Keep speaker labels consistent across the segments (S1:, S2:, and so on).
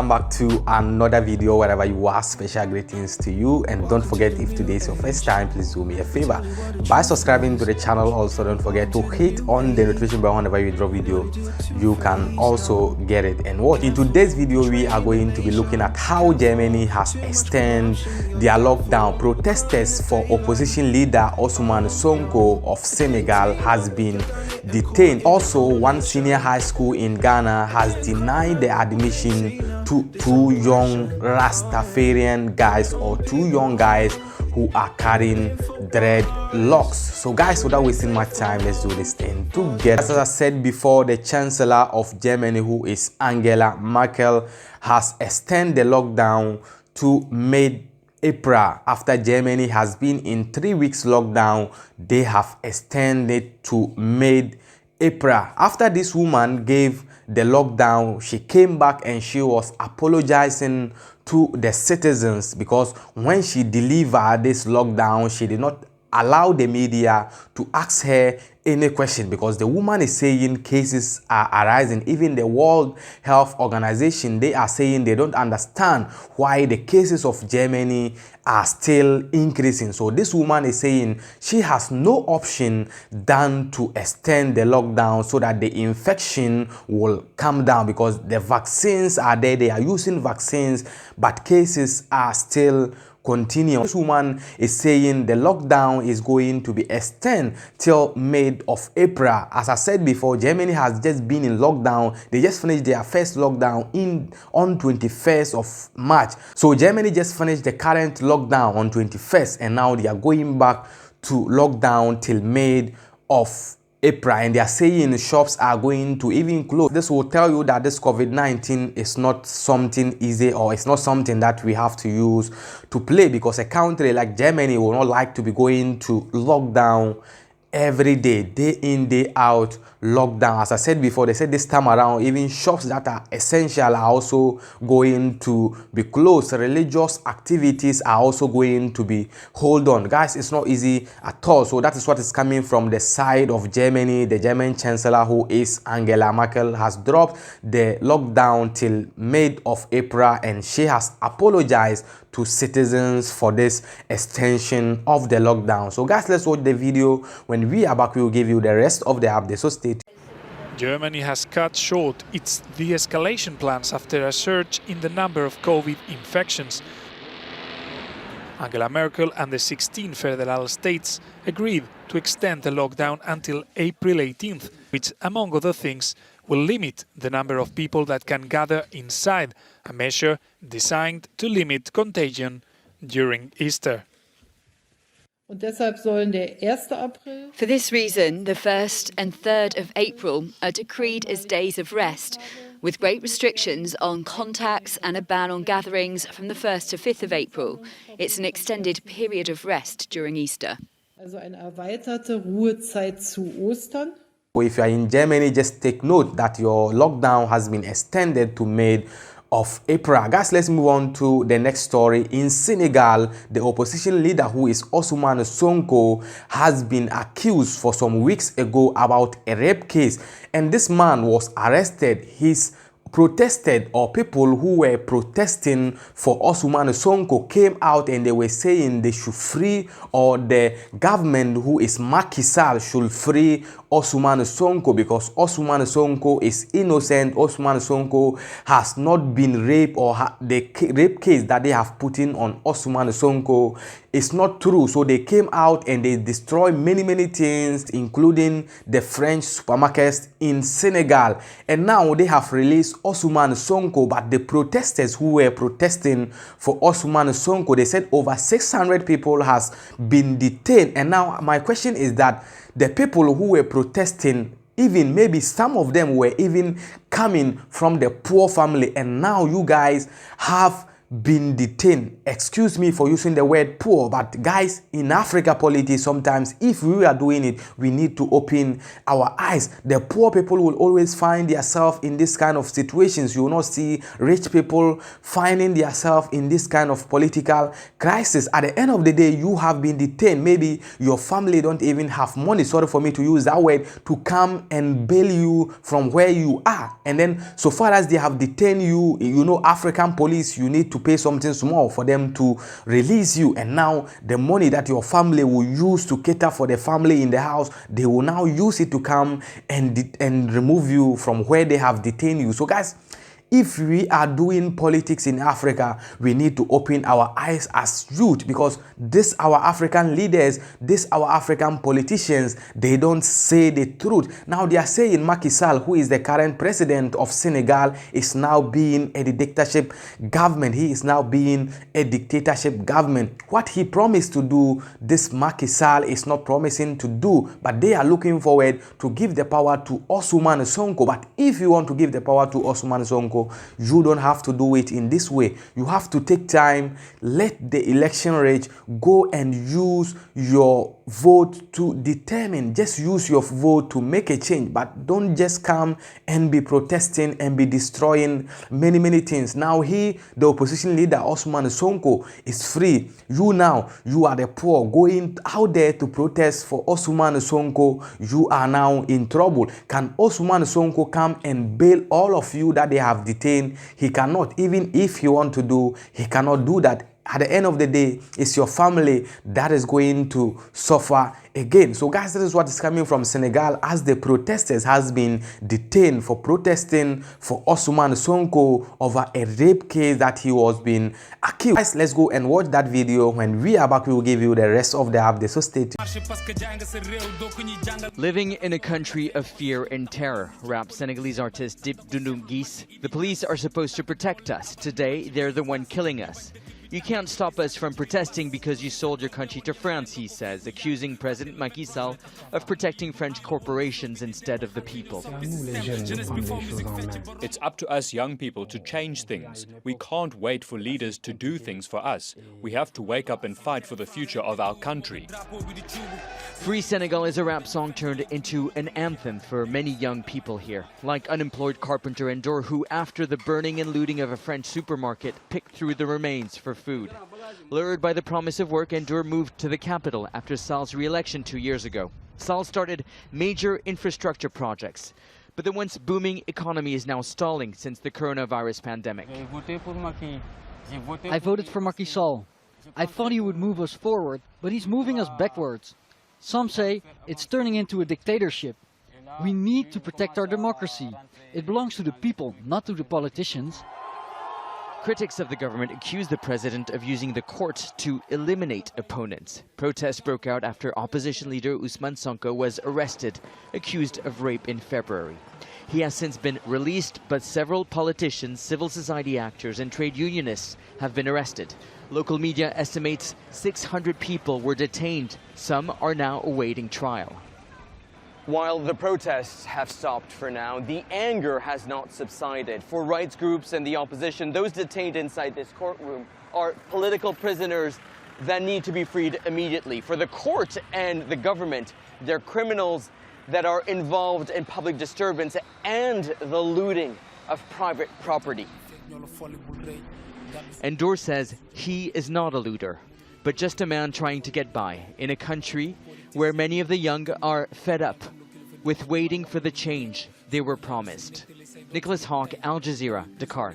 S1: welcome back to another video. Wherever you are, special greetings to you, and don't forget, if today is your first time, please do me a favor by subscribing to the channel. Also, don't forget to hit on the notification bell whenever you drop video. You can also get it and watch. In today's video, we are going to be looking at how Germany has extended their lockdown. Protesters for opposition leader Ousmane Sonko of Senegal has been detained. Also, one senior high school in Ghana has denied the admission to two young Rastafarian guys, or two young guys who are carrying dreadlocks. So guys, without wasting much time, let's do this thing together. As I said before, the Chancellor of Germany, who is Angela Markel, has extended the lockdown to mid-April. After Germany has been in 3 weeks lockdown, they have extended to mid-April. After this woman gave the lockdown, she came back and she was apologizing to the citizens, because when she delivered this lockdown, she did not allow the media to ask her any question, because the woman is saying cases are arising. Even the World Health Organization, they are saying they don't understand why the cases of Germany are still increasing. So this woman is saying she has no option than to extend the lockdown so that the infection will come down, because the vaccines are there, they are using vaccines, but cases are still continue. This woman is saying the lockdown is going to be extended till mid of April. As I said before, Germany has just been in lockdown. They just finished their first lockdown on 21st of March. So Germany just finished the current lockdown on 21st, and now they are going back to lockdown till mid of April, and they are saying shops are going to even close. This will tell you that this COVID-19 is not something easy, or it's not something that we have to use to play, because a country like Germany will not like to be going to lockdown every day, day in, day out lockdown. As I said before, they said this time around, even shops that are essential are also going to be closed. Religious activities are also going to be hold on. Guys, it's not easy at all. So that is what is coming from the side of Germany. The German Chancellor, who is Angela Merkel, has dropped the lockdown till mid of April, and she has apologized to citizens for this extension of the lockdown. So guys, let's watch the video. When we are back, we will give you the rest of the update. So stay tuned.
S2: Germany has cut short its de-escalation plans after a surge in the number of COVID infections. Angela Merkel and the 16 federal states agreed to extend the lockdown until April 18th, which, among other things, will limit the number of people that can gather inside, a measure designed to limit contagion during Easter.
S3: For
S4: this reason, the 1st and 3rd of April are decreed as days of rest, with great restrictions on contacts and a ban on gatherings from the 1st to 5th of April. It's an extended period of rest during Easter.
S3: Also eine erweiterte Ruhezeit zu Ostern.
S1: If you are in Germany, just take note that your lockdown has been extended to mid of April. Guys, let's move on to the next story. In Senegal, the opposition leader, who is Ousmane Sonko, has been accused for some weeks ago about a rape case, and this man was arrested. He's protested, or people who were protesting for Ousmane Sonko came out and they were saying they should free, or the government, who is Macky Sall, should free Ousmane Sonko, because Ousmane Sonko is innocent. Ousmane Sonko has not been raped, or the rape case that they have put in on Ousmane Sonko is not true. So they came out and they destroyed many things, including the French supermarkets in Senegal, and now they have released Ousmane Sonko. But the protesters who were protesting for Ousmane Sonko, they said over 600 people has been detained. And now my question is that the people who were protesting, even maybe some of them were even coming from the poor family, and now you guys have been detained. Excuse me for using the word poor, but guys, in Africa politics, sometimes if we are doing it, we need to open our eyes. The poor people will always find themselves in this kind of situations. You will not see rich people finding themselves in this kind of political crisis. At the end of the day, you have been detained. Maybe your family don't even have money, sorry for me to use that word, to come and bail you from where you are. And then so far as they have detained you, you know, African police, you need to pay something small for them to release you. And now the money that your family will use to cater for the family in the house, they will now use it to come and remove you from where they have detained you. So guys, if we are doing politics in Africa, we need to open our eyes as youth, because this our African leaders, this our African politicians, they don't say the truth. Now they are saying Macky Sall, who is the current president of Senegal, is now being a dictatorship government. He is now being a dictatorship government. What he promised to do, this Macky Sall is not promising to do, but they are looking forward to give the power to Ousmane Sonko. But if you want to give the power to Ousmane Sonko, you don't have to do it in this way. You have to take time, let the election rage, go and use your vote to determine. Just use your vote to make a change, but don't just come and be protesting and be destroying many things. Now the opposition leader Ousmane Sonko is free. You are the poor going out there to protest for Ousmane Sonko. You are now in trouble. Can Ousmane Sonko come and bail all of you that they have detained? He cannot. Even if he want to do, he cannot do that. At the end of the day, it's your family that is going to suffer again. So guys, this is what is coming from Senegal, as the protesters has been detained for protesting for Ousmane Sonko over a rape case that he was being accused. Guys, let's go and watch that video. When we are back, we will give you the rest of the update. So stay tuned.
S5: Living in a country of fear and terror, rap Senegalese artist Dip Doundou Guiss. The police are supposed to protect us. Today, they're the one killing us. You can't stop us from protesting because you sold your country to France, he says, accusing President Macky Sall of protecting French corporations instead of the people.
S6: It's up to us young people to change things. We can't wait for leaders to do things for us. We have to wake up and fight for the future of our country.
S5: Free Senegal is a rap song turned into an anthem for many young people here, like unemployed carpenter Endor, who, after the burning and looting of a French supermarket, picked through the remains for food. Lured by the promise of work, Endor moved to the capital after Sall's re-election 2 years ago. Sall started major infrastructure projects, but the once booming economy is now stalling since the coronavirus pandemic.
S7: I voted for Macky Sall. I thought he would move us forward, but he's moving us backwards. Some say it's turning into a dictatorship. We need to protect our democracy. It belongs to the people, not to the politicians.
S5: Critics of the government accuse the president of using the courts to eliminate opponents. Protests broke out after opposition leader Ousmane Sonko was arrested, accused of rape in February. He has since been released, but several politicians, civil society actors and trade unionists have been arrested. Local media estimates 600 people were detained. Some are now awaiting trial.
S8: While the protests have stopped for now, the anger has not subsided. For rights groups and the opposition, those detained inside this courtroom are political prisoners that need to be freed immediately. For the court and the government, they're criminals that are involved in public disturbance and the looting of private property.
S5: Endor says he is not a looter, but just a man trying to get by in a country where many of the young are fed up with waiting for the change they were promised. Nicholas Hawk, Al Jazeera, Dakar.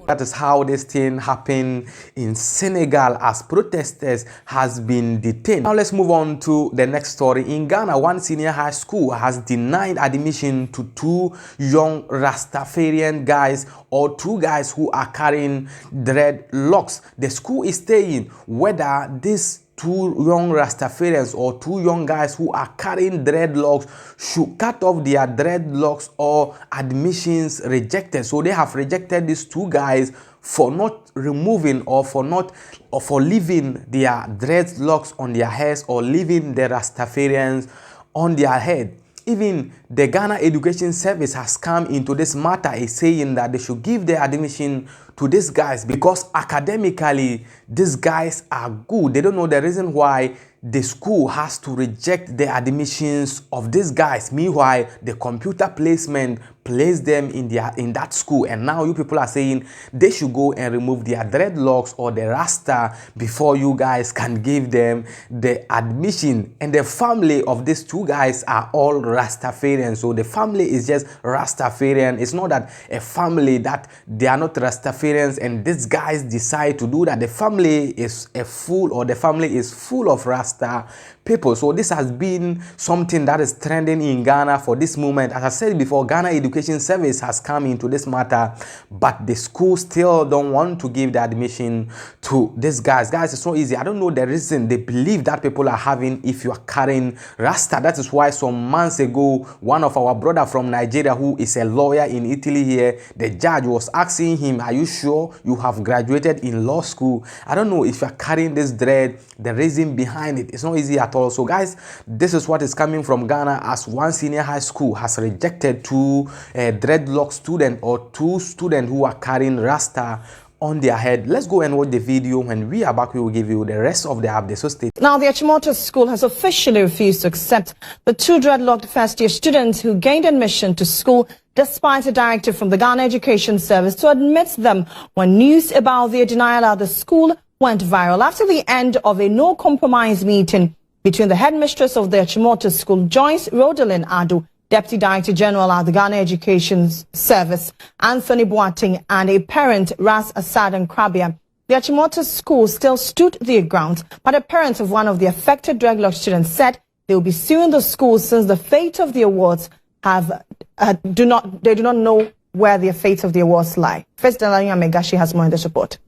S1: That is how this thing happened in Senegal, as protesters has been detained. Now let's move on to the next story. In Ghana, one senior high school has denied admission to 2 young Rastafarian guys, or 2 guys who are carrying dreadlocks. The school is saying whether this 2 young Rastafarians or 2 young guys who are carrying dreadlocks should cut off their dreadlocks or admissions rejected. So they have rejected these 2 guys for not removing or for leaving their dreadlocks on their heads, or leaving the Rastafarians on their head. even the Ghana Education Service has come into this matter, is saying that they should give their admission to these guys because academically these guys are good. They don't know the reason why the school has to reject the admissions of these guys. Meanwhile, the computer placement placed them in that school, and now you people are saying they should go and remove their dreadlocks or the rasta before you guys can give them the admission. And the family of these two guys are all Rastafarians, so the family is just Rastafarian. It's not that a family that they are not Rastafarians and these guys decide to do that. The family is the family is full of Rasta people. So this has been something that is trending in Ghana for this moment. As I said before, Ghana Education Service has come into this matter, but the school still don't want to give the admission to these guys. Guys, it's so easy. I don't know the reason they believe that people are having if you are carrying Rasta. That is why some months ago, one of our brother from Nigeria who is a lawyer in Italy here, the judge was asking him, are you sure you have graduated in law school? I don't know if you are carrying this dread, the reason behind it. It's not easy at all. So guys, this is what is coming from Ghana, as one senior high school has rejected two dreadlock students or two students who are carrying Rasta on their head. Let's go and watch the video. When we are back, we will give you the rest of the update. So stay.
S9: Now, the Achimota school has officially refused to accept the two dreadlocked first-year students who gained admission to school despite a directive from the Ghana Education Service to admit them when news about their denial at the school went viral. After the end of a no-compromise meeting between the headmistress of the Achimota school, Joyce Rodalyn Ado, Deputy Director General at the Ghana Education Service, Anthony Boateng, and a parent, Ras Assad and Krabia, the Achimota school still stood their ground, but the parents of one of the affected dreadlock students said they will be suing the school since the fate of the awards they do not know where the fate of the awards lie. First, Delania Megashi has more in this report.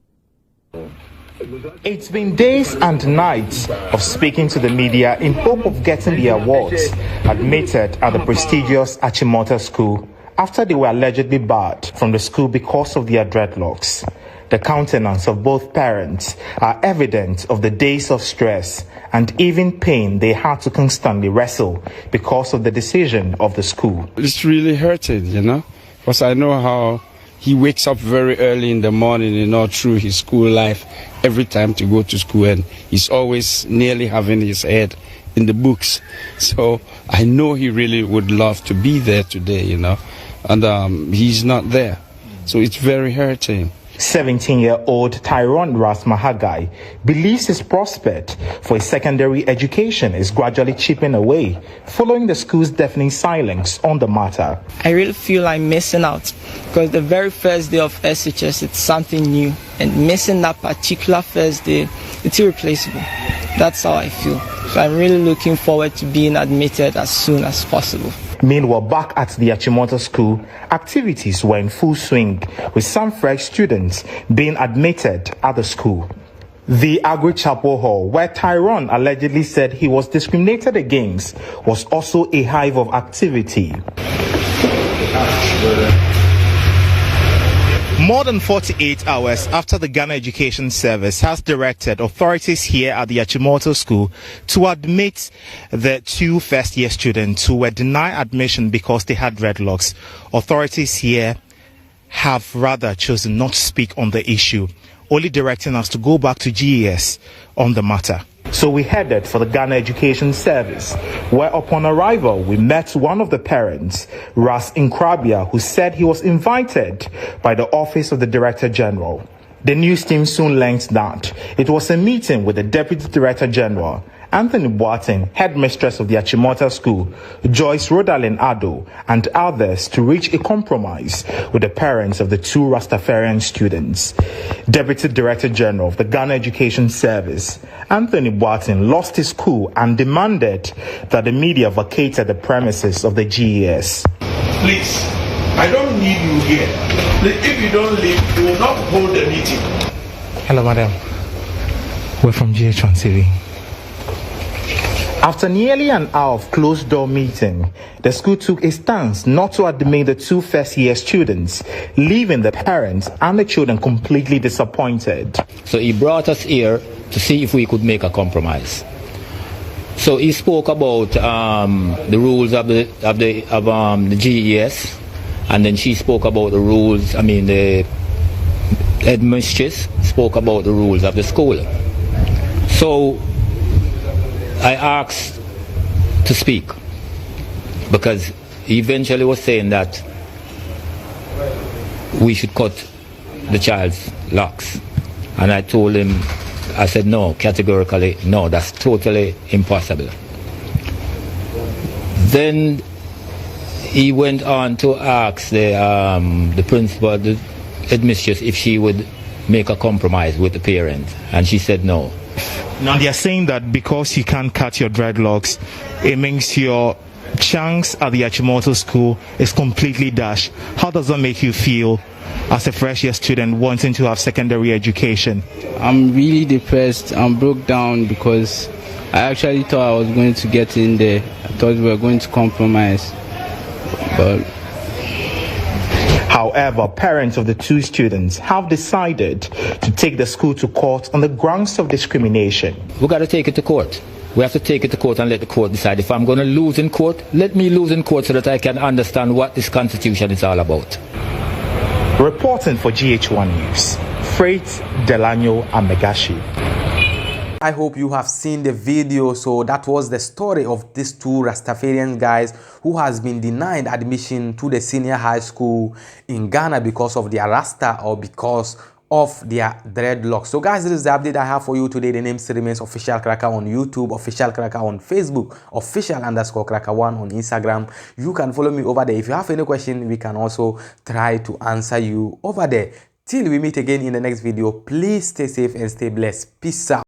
S10: It's been days and nights of speaking to the media in hope of getting the awards admitted at the prestigious Achimota school after they were allegedly barred from the school because of their dreadlocks. The countenance of both parents are evident of the days of stress and even pain they had to constantly wrestle because of the decision of the school.
S11: It's really hurting, you know, because I know how he wakes up very early in the morning, you know, through his school life, every time to go to school, and he's always nearly having his head in the books. So I know he really would love to be there today, you know, and he's not there. So it's very hurting.
S10: 17-year-old Tyrone Ras Mahagai believes his prospect for a secondary education is gradually chipping away following the school's deafening silence on the matter.
S12: I really feel I'm missing out because the very first day of SHS, it's something new, and missing that particular first day, it's irreplaceable. That's how I feel. So I'm really looking forward to being admitted as soon as possible.
S10: Meanwhile, back at the Achimota school, activities were in full swing, with some fresh students being admitted at the school. The Agri-Chapel Hall, where Tyrone allegedly said he was discriminated against, was also a hive of activity. More than 48 hours after the Ghana Education Service has directed authorities here at the Achimota school to admit the two first-year students who were denied admission because they had dreadlocks, authorities here have rather chosen not to speak on the issue, only directing us to go back to GES on the matter. So we headed for the Ghana Education Service, where upon arrival we met one of the parents, Ras Nkrabia, who said he was invited by the Office of the Director General. The news team soon learned that it was a meeting with the Deputy Director General, Anthony Boateng, headmistress of the Achimota school, Joyce Rodalyn Ado, and others to reach a compromise with the parents of the two Rastafarian students. Deputy Director General of the Ghana Education Service, Anthony Boateng, lost his cool and demanded that the media vacated the premises of the GES.
S13: Please, I don't need you here. If you don't leave, we will not hold the meeting.
S10: Hello, madam. We're from GH1 TV. After nearly an hour of closed-door meeting, the school took a stance not to admit the two first-year students, leaving the parents and the children completely disappointed.
S14: So he brought us here to see if we could make a compromise. So he spoke about the rules of the GES, and then she spoke about the rules. The headmistress spoke about the rules of the school. So I asked to speak because he eventually was saying that we should cut the child's locks, and I told him, I said no, categorically no, that's totally impossible. Then he went on to ask the principal, the headmistress, if she would make a compromise with the parents, and she said no.
S10: Now they are saying that because you can't cut your dreadlocks, it means your chance at the Achimota school is completely dashed. How does that make you feel as a fresh year student wanting to have secondary education?
S11: I'm really depressed. I'm broke down because I actually thought I was going to get in there. I thought we were going to compromise. But
S10: however, parents of the two students have decided to take the school to court on the grounds of discrimination.
S14: We got to take it to court. We have to take it to court and let the court decide. If I'm going to lose in court, let me lose in court so that I can understand what this constitution is all about.
S10: Reporting for GH1 News, Freight, Delano and Megashi.
S1: I hope you have seen the video. So that was the story of these two Rastafarian guys who has been denied admission to the senior high school in Ghana because of their Rasta or because of their dreadlocks. So guys, this is the update I have for you today. The name still remains Official Cracker on YouTube, Official Cracker on Facebook, Official_Cracker1 on Instagram. You can follow me over there. If you have any question, we can also try to answer you over there. Till we meet again in the next video, please stay safe and stay blessed. Peace out.